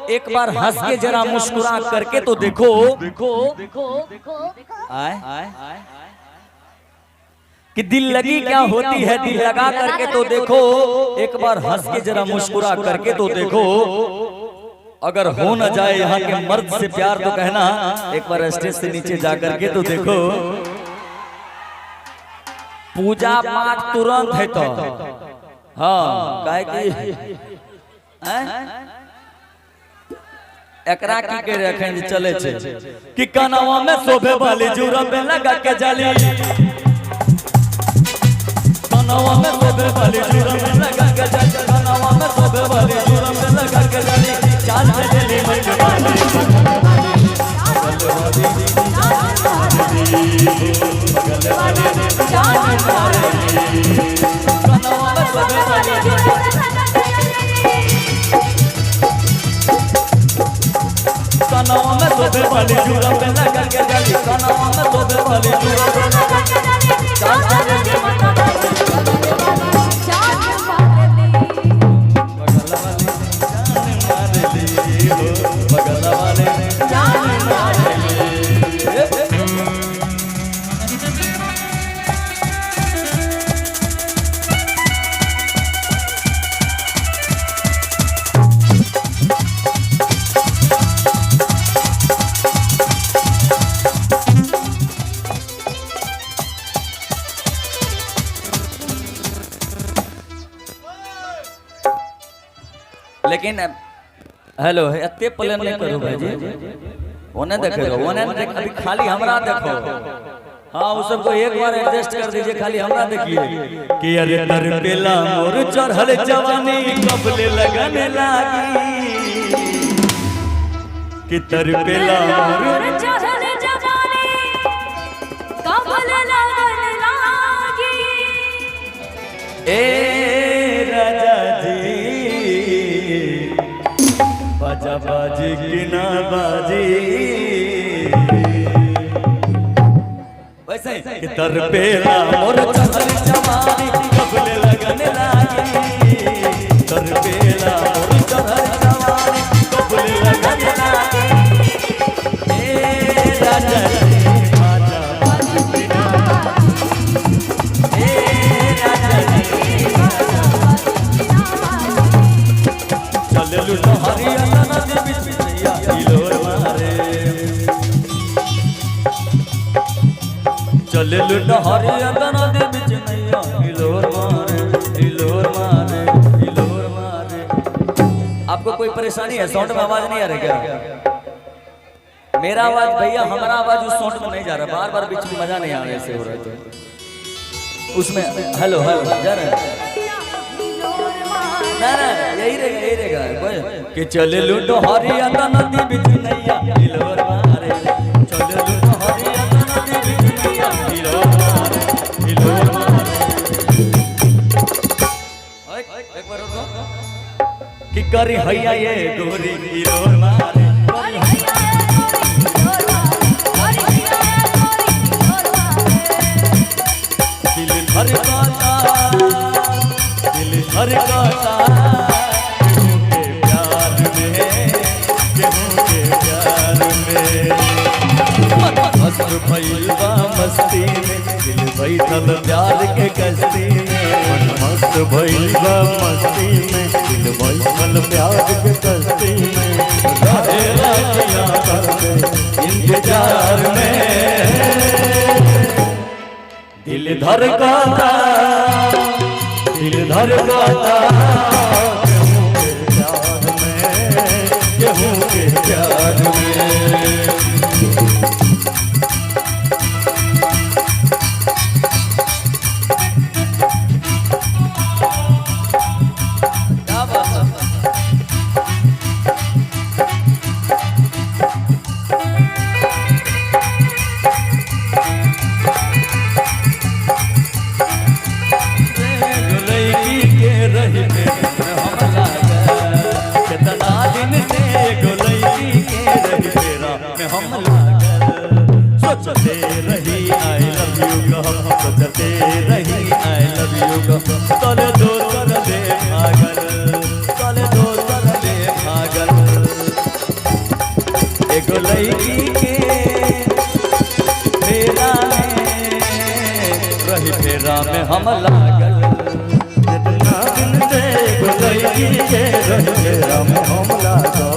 एक बार हंस के जरा मुस्कुरा करके तो देखो। कि दिल लगी क्या होती है, दिल लगा करके तो देखो। एक बार हंस के जरा मुस्कुरा करके तो देखो। अगर हो न जाए यहाँ के मर्द से प्यार तो कहना, एक बार स्टेज से नीचे जा करके तो देखो। पूजा पाठ तुरंत है तो हाँ काहे कि एकरा की के रखें चले छे कि कनवा में शोभे वाली जुरा में लगा के जाली, कनवा में शोभे वाली जुरा में लगा के जाली, कनवा में शोभे वाली जुरा में लगा के जाली। चाल में चली मन वाली बगल वाली जान मारेगी, कनवा में शोभे वाली जुरा कनवा में शोभे वाली जुरा में लगा के जाली, कनवा में शोभे वाली जुरा में लगा के जाली। चाल चले मन वाली जान मारेगी, बगल वाली जान मारेगी, बगल वाली जान मारेगी। लेकिन हेलो एते प्लान नहीं करो भाई जी, ओने देखेगा ओने देख, अभी खाली हमरा देखो। हाँ उस सबको एक बार एडजस्ट कर दीजिए, खाली हमरा देखिए कि अरे तर बेला मोर चढ़ल जवानी कबले लगने लागी, कि तर बेला मोर चढ़ल जवानी कबले लगने लागी। ए राजा जी बाजा बाजी की ना बाजी, वैसे कि तर पेला मोर चढ़ल जवानी कबले लगने लागी, तर पेला मोर चढ़ल जवानी कबले लगने लागी। ए राजा जी बाजा बाजी की ना बाजी, ए राजा जी बाजा बाजी की ना बाजी। चले लूट हरियाणा नदी बीच बिचैया हिलोर मारे, चले लूट हरियाणा नदी बीच नैया हिलोर मारे, हिलोर मारे, हिलोर मारे। आपको कोई परेशानी है? साउंड में आवाज नहीं आ रही क्या? मेरा आवाज भैया, हमारा आवाज उस साउंड में नहीं जा रहा, बार बार बीच में मजा नहीं आ रहा ऐसे हो रहा है तो उसमें हेलो हेलो जा रहा है ना ना यही रहेगा कि चले लूटो हरियाणा नदी बीच नैया हिलोर मारे, चले लूटो हरियाणा नदी बीच नैया हिलोर मारे, हिलोर मारे। एक बार और कि करी हैया ये गोरी हिलोर मारे, दिल धड़काता, दिल धड़काता मस्त भइल बा मस्ती में, दिल बैठल प्यार के कश्ती में, मस्त भइल बा मस्ती में, दिल बैठल प्यार के कश्ती में, रहे रातियां करते इंतजार में, दिल धड़काता, दिल धड़काता केहू के प्यार में। सोचते रही आई लव यू कह, सोचते रही आई लव यू कह, तले दो कर दे पागल, तले दो कर दे पागल। एगो लड़की के फेरा में रही, फेरा में हम लागल। जितना दिन से एगो लड़की के रही फेरा में हम लागल।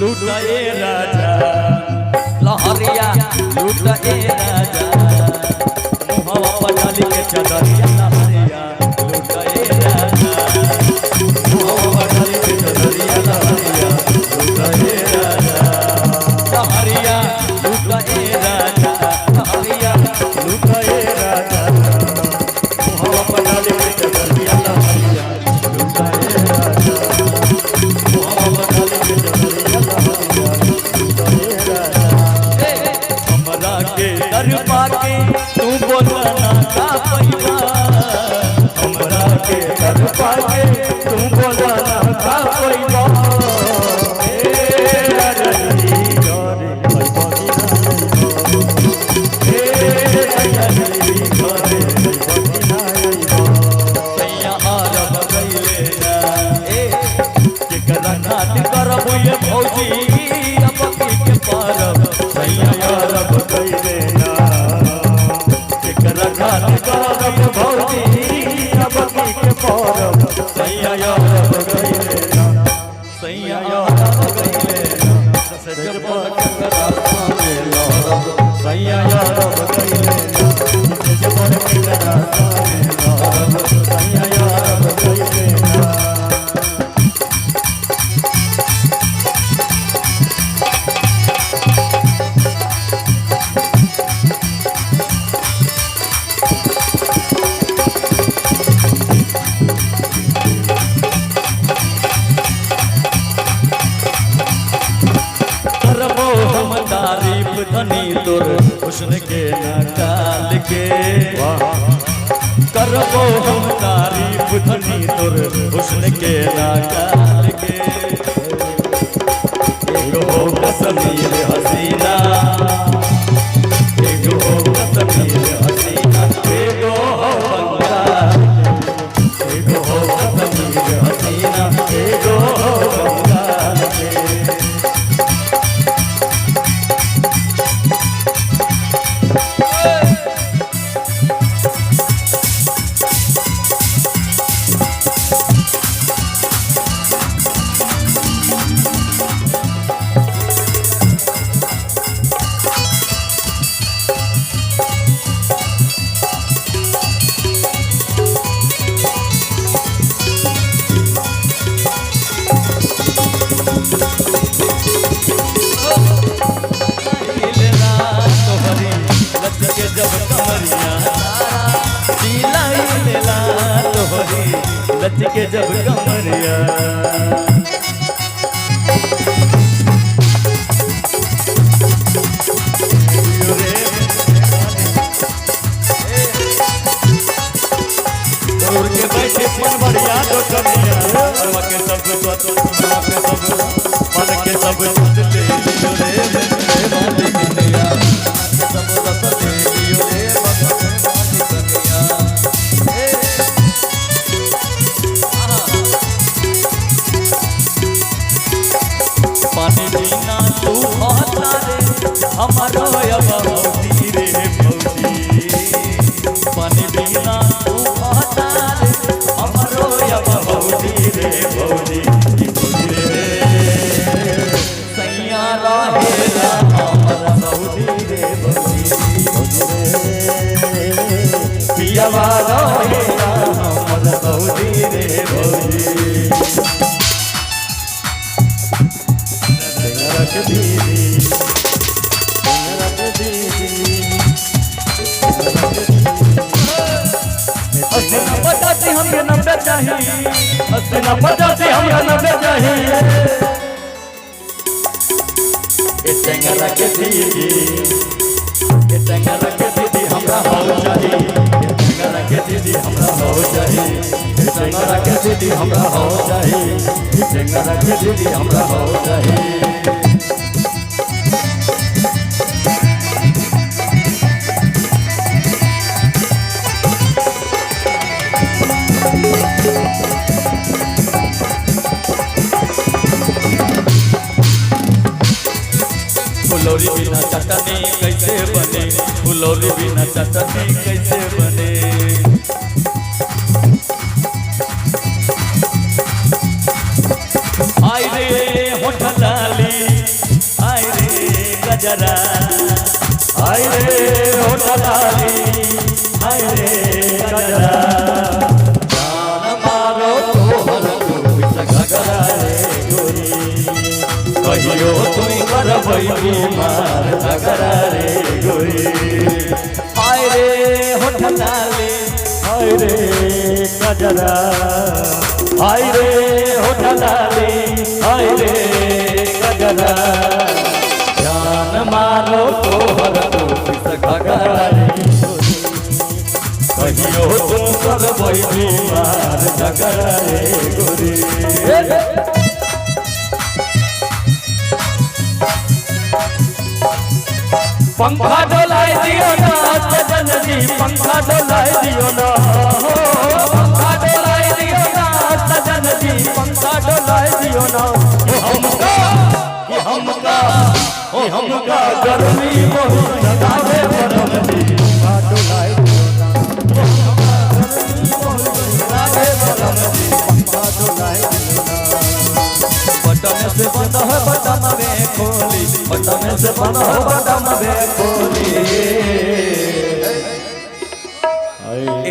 लूटाए राजा लहरिया, लूटाए राजा मुहवा पटाली के चदरिया लहरिया, लूटाए राजा मुहवा पटाली के चदरिया लहरिया, लूटाए राजा लहरिया, लूटाए राजा लहरिया, लूटाए राजा मुहवा पटाली के चदरिया लहरिया, लूटाए राजा मुहवा पटाली के चदरिया हमरा के दरबा के तू बोलना का पैबा, हमरा के दरबा के तू बोलना का पैबा। करब ये भौजी अब के पारब, सैया रब कैले ना केकरा घाट करब भौजी अब के परब। सैया रब कैले ना, सैया रब कैले ना, सज पर केकरा सामने लहरब, सैया रब कैले ना, सज पर केकरा सामने लहरब, सैया रब कैले ना। करबो हम तारीफ धनी तोर हुस्न के नकाल के, करबो हम तारीफ धनी तोर हुस्न के नकाल के। एगो हो कश्मीर हसीना, एगो हो कश्मीर हसीना, एगो हो बंगाल, एगो हो कश्मीर हसीना, एगो हो बंगाल के। लच के जब कमरिया दूर के बैठे मन बढ़िया तो कमिया के सब मन के सब ले लियो रे बाली कन्या सब रस ले लियो रे बाली कन्या। पानी बिना तू खाता रे हमारो अब भौजी रे भौजी, पानी बिना तू खाता रे हमारो अब भौजी रे भौजी, भौजी रे सैया रहेला हमारा भौजी रे भौजी, भौजी रे पियावा रहेला हमारा भौजी रे भौजी। अस्सी न पचासी हमके 90 चाहिए, 80 न 85 हमरा 90 चाहिए। टेंगरा के दीदी हमरा हो जाही टेंगरा के दीदी हमरा हो जाही टेंगरा के दीदी हमरा हो जाही टेंगरा के दीदी हमरा हो जाही फुलौरी बिना चटनी कैसे बने फुलौरी बिना चटनी कैसे बने आय रे होठ लाली आय रे गजरा आय रे होठ लाली आय रे गजरा जान मारो तोहर घगरा रे गोरी कहियो तुम करबै बीमार झगड़ा रे गोरी आय रे होठ लाली आय रे गजरा आय रे होठ लाली आय रे गजरा जान मारो तोहर घगरा रे गोरी कहियो तुम करबै बीमार झगड़ा रे गोरी पंखा डोलाए दियो ना सजन जी पंखा डोलाए दियो ना पंखा डोलाए दियो ना सजन जी पंखा डोलाए दियो ना हमका गर्मी बहुत लगावे परम जी पंखा डोलाए दियो ना लगावे परम जी पंखा डोलाए दियो ना बटन से बंद है बटन में खोली बटन से बंद है बटन में खोली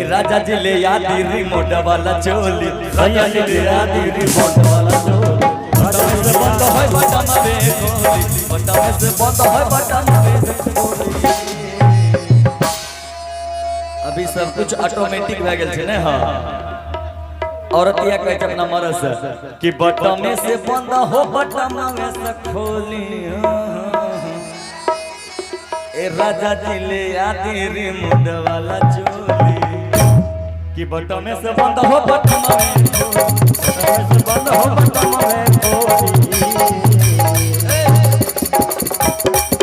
ए राजा जी ले आती रिमोट वाला चोली राजा जी ले आती रिमोट वाला चोली बटन से बंद है बटन में खोली बटन से बंद है बटन में खोली अभी सब कुछ ऑटोमेटिक हो गेल छै ने हां औरतिया कहे अपना मरद से कि बटन में से बंद हो बटन में से खोली ए राजा जी ले आती रिमोट वाला चोली कि बटन में से बंद हो बटन में से बंद हो बटन में खोली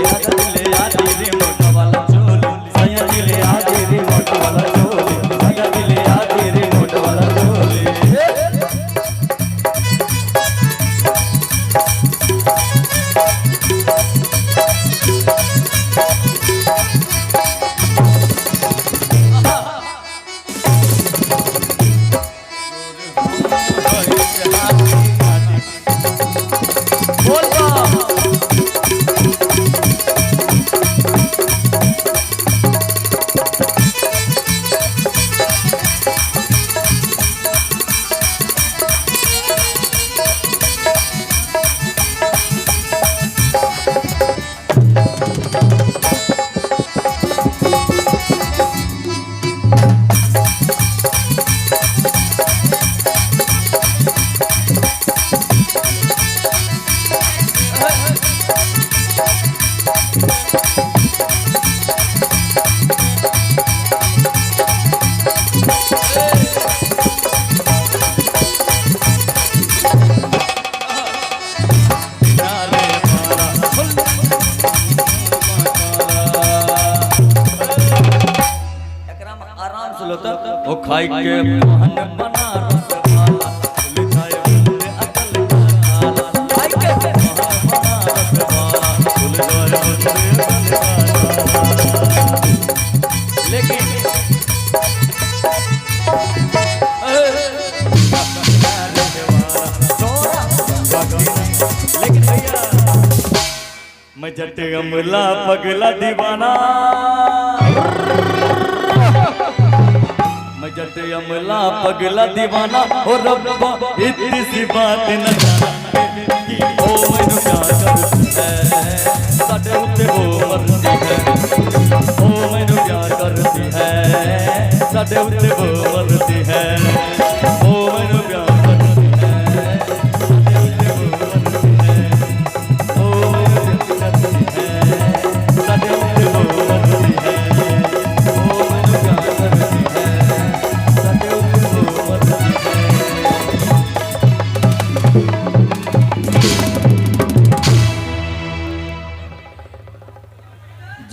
राजा जी ले आती रिमोट वाला चोली सैया जी ले आती रिमोट वाला चोली राजा जी ले आती रिमोट वाला चोली वो खाई के मोहन बना रसवाला लिखाए बंदे अकल काला खाई के मोहन बना रसवाला लिखाए बंदे अकल काला लेकिन भैया मैं जटे अमला पगला दीवाना जट अमला पगला दीवाना हो रब्बा इतनी सी बात न जाने कि ओ मैनू क्या करती है साडे उत्ते वो मरती है ओ मैनू क्या करती है साडे उत्ते वो मरती है ओ मैनू क्या करती है साडे उत्ते वो मरती है ओ मैनू क्या करती है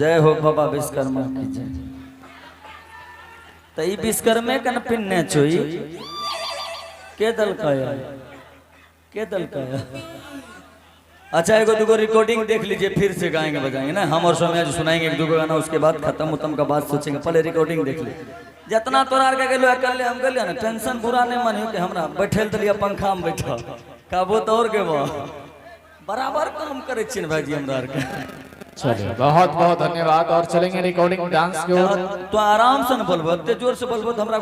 जय हो बाबा विश्वकर्मा की जय। तो ई विश्वकर्मे कन पिन्ने चोई के दल का है, के दल का है। अच्छा एगो दुगो रिकॉर्डिंग देख लीजिए, फिर से गाएंगे बजाएंगे ना हम, और समय जो सुनाएंगे एक दुगो गाना, उसके बाद खत्म उतम का बात सोचेंगे। पहले रिकॉर्डिंग देख लीजिए। जितना तोरा के गेलो कर ले, हम कर लिया ना, टेंशन पूरा नहीं मानियो कि हमरा बैठल तलिया पंखा में बैठा कहबो तो और के बराबर काम करे छिन भाईजी हमरा आर के। चलिए बहुत बहुत धन्यवाद। और चलेंगे रिकॉर्डिंग डांस की ओर। तो आराम से न बोलबो, इतने जोर से बोलबो तो हमरा